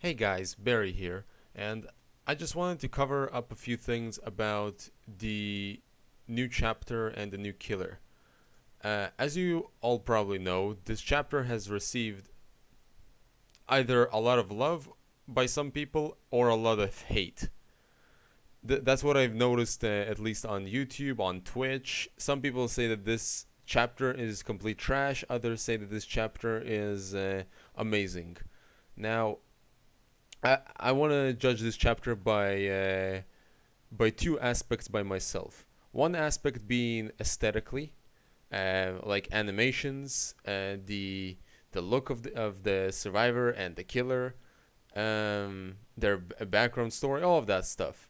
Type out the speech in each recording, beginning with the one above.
Hey guys, Barry here, and I just wanted to cover up a few things about the new chapter and the new killer. As you all probably know, this chapter has received either a lot of love by some people or a lot of hate. That's what I've noticed, at least on YouTube, on Twitch. Some people say that this chapter is complete trash, others say that this chapter is amazing. Now, I want to judge this chapter by two aspects by myself. One aspect being aesthetically, like animations, the look of the survivor and the killer, their background story, all of that stuff.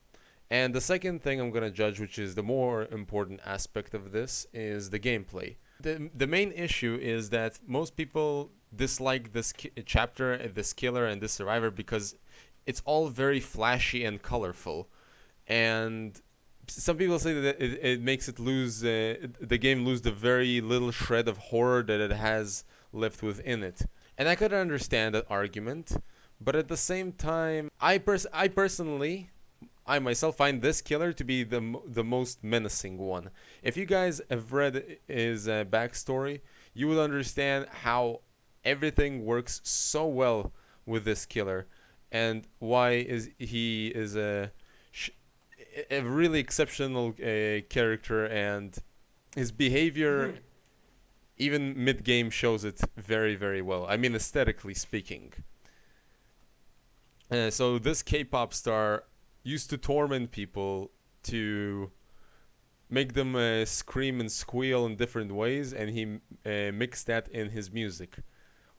And the second thing I'm gonna judge, which is the more important aspect of this, is the gameplay. The main issue is that most people dislike this chapter, this killer, and this survivor because it's all very flashy and colorful, and some people say that it makes it lose the game lose the very little shred of horror that it has left within it. And I could understand that argument, but at the same time, I personally, I myself find this killer to be the most menacing one. If you guys have read his backstory, you will understand how everything works so well with this killer, and why he is a really exceptional character, and his behavior even mid game shows it very very well. I mean, aesthetically speaking. So this K-pop star used to torment people to make them scream and squeal in different ways, and he mixed that in his music.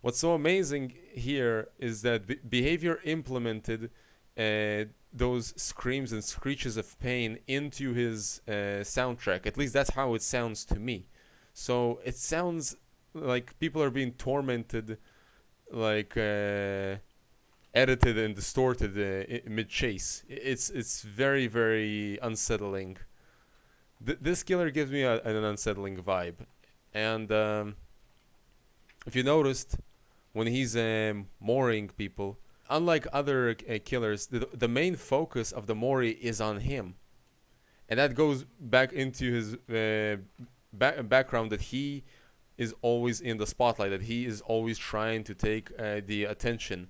What's so amazing here is that behavior implemented those screams and screeches of pain into his soundtrack. At least that's how it sounds to me. So it sounds like people are being tormented, like edited and distorted mid chase. It's very very unsettling. This killer gives me an unsettling vibe, and if you noticed, when he's mooring people, unlike other killers, the main focus of the Mori is on him, and that goes back into his background, that he is always in the spotlight, that he is always trying to take the attention,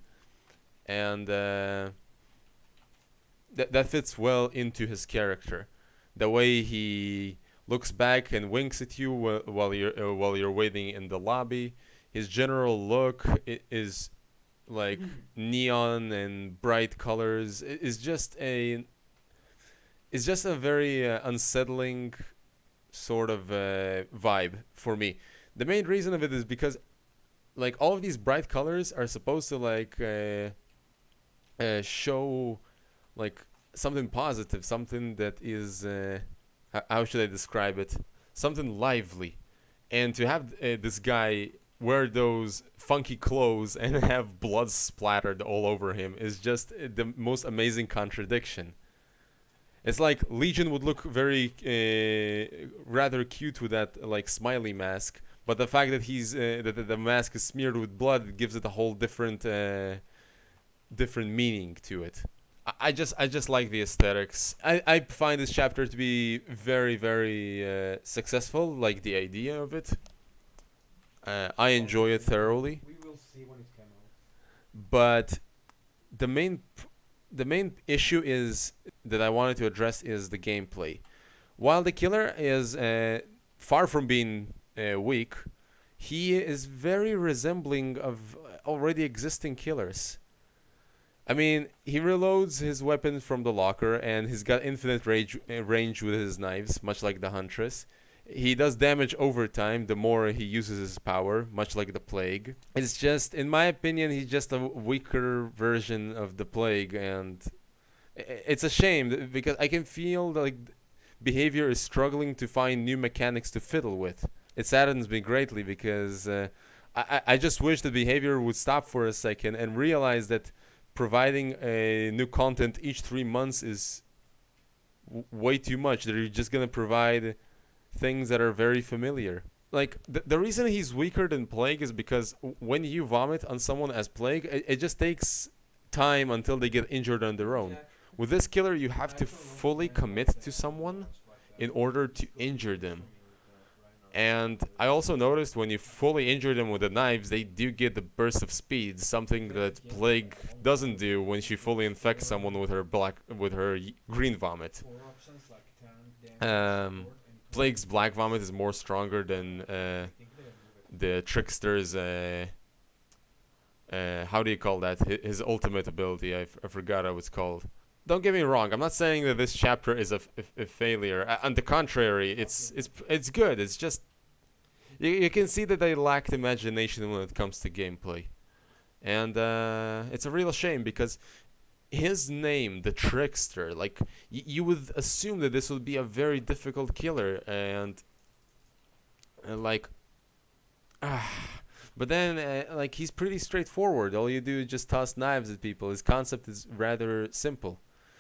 and that fits well into his character. The way he looks back and winks at you while you're waiting in the lobby, his general look is like neon and bright colors. It's just a very unsettling sort of vibe for me. The main reason of it is because like all of these bright colors are supposed to like show like something positive, something that is how should I describe it? Something lively. And to have this guy wear those funky clothes and have blood splattered all over him is just the most amazing contradiction. It's like Legion would look very rather cute with that like smiley mask, but the fact that he's that the mask is smeared with blood gives it a whole different meaning to it. I just like the aesthetics. I find this chapter to be very very successful. Like the idea of it, I enjoy it thoroughly. We will see when it comes out. But the main issue is that I wanted to address is the gameplay. While the killer is far from being weak, he is very resembling of already existing killers. I mean, he reloads his weapon from the locker, and he's got infinite range with his knives, much like the Huntress. He does damage over time the more he uses his power, much like the Plague. It's just, in my opinion, he's just a weaker version of the Plague, and it's a shame because I can feel like behavior is struggling to find new mechanics to fiddle with. It saddens me greatly because I just wish the behavior would stop for a second and realize that providing a new content each 3 months is way too much. They're just gonna provide things that are very familiar. Like the reason he's weaker than Plague is because when you vomit on someone as Plague, it just takes time until they get injured on their own. With this killer, you have to fully commit to someone in order to injure them. And I also noticed when you fully injure them with the knives, they do get the burst of speed, something that Plague doesn't do when she fully infects someone with her green vomit. Plague's black vomit is more stronger than the Trickster's. How do you call that? His ultimate ability. I forgot how it's called. Don't get me wrong. I'm not saying that this chapter is a failure. On the contrary, it's good. It's just you can see that they lacked imagination when it comes to gameplay, and it's a real shame because his name, the Trickster, like you would assume that this would be a very difficult killer, and like. But then, like, he's pretty straightforward. All you do is just toss knives at people. His concept is rather simple.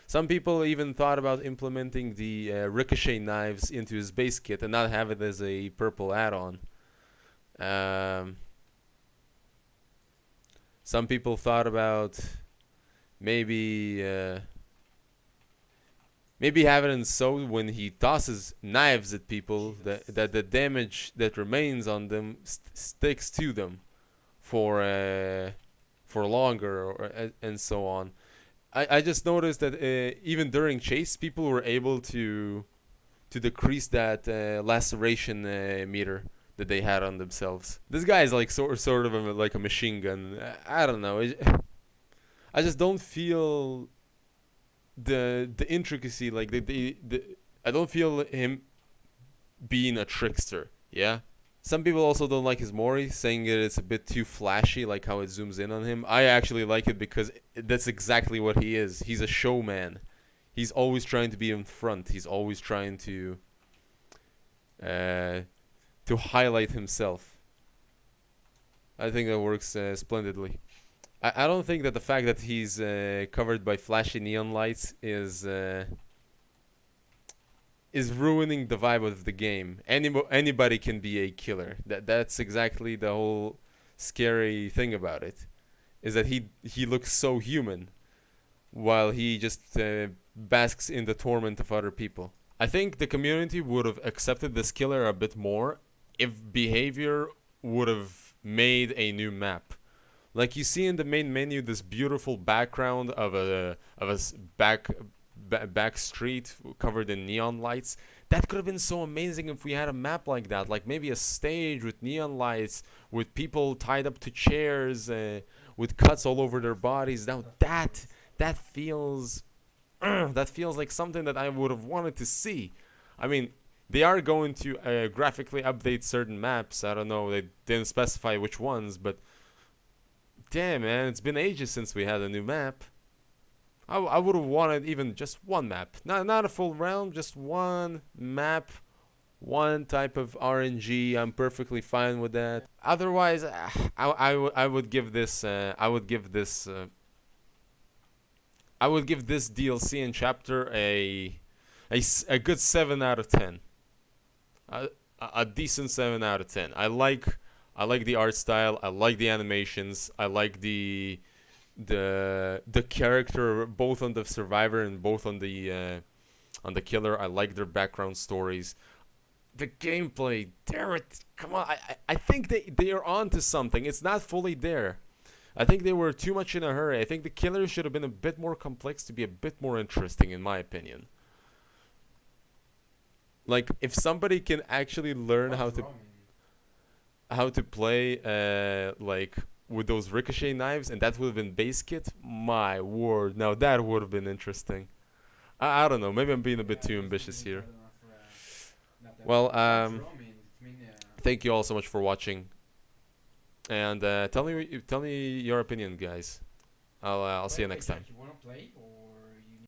Some people even thought about implementing the ricochet knives into his base kit and not have it as a purple add-on. Some people thought about maybe maybe have it in so when he tosses knives at people that the damage that remains on them sticks to them for longer and so on. I just noticed that even during chase, people were able to decrease that laceration meter that they had on themselves. This guy is like sort of like a machine gun. I don't know. I just don't feel the intricacy, like the I don't feel him being a trickster. Yeah. Some people also don't like his Mori, saying that it's a bit too flashy, like how it zooms in on him. I actually like it because that's exactly what he is. He's a showman. He's always trying to be in front. He's always trying to highlight himself. I think that works splendidly. I don't think that the fact that he's covered by flashy neon lights is ruining the vibe of the game. Anybody can be a killer. That's exactly the whole scary thing about it, is that he looks so human, while he just basks in the torment of other people. I think the community would have accepted this killer a bit more if Behavior would have made a new map. Like you see in the main menu, this beautiful background of a back street covered in neon lights. That could have been so amazing if we had a map like that, like maybe a stage with neon lights, with people tied up to chairs, with cuts all over their bodies. Now that feels like something that I would have wanted to see. I mean, they are going to graphically update certain maps. I don't know, they didn't specify which ones, but damn, man, it's been ages since we had a new map. I would have wanted even just one map. Not a full realm, just one map, one type of RNG. I'm perfectly fine with that. Otherwise, I would give this DLC and chapter a good 7 out of 10. A decent 7 out of 10. I like the art style. I like the animations. I like the character, both on the survivor and both on the killer. I like their background stories. The gameplay, damn it, come on! I think they are onto something. It's not fully there. I think they were too much in a hurry. I think the killer should have been a bit more complex to be a bit more interesting, in my opinion. Like, if somebody can actually learn how to play like with those ricochet knives, and that would have been base kit, my word, now that would have been interesting. I don't know, maybe I'm being a bit too ambitious here. Well, thank you all so much for watching, and tell me your opinion, guys. I'll see you next time.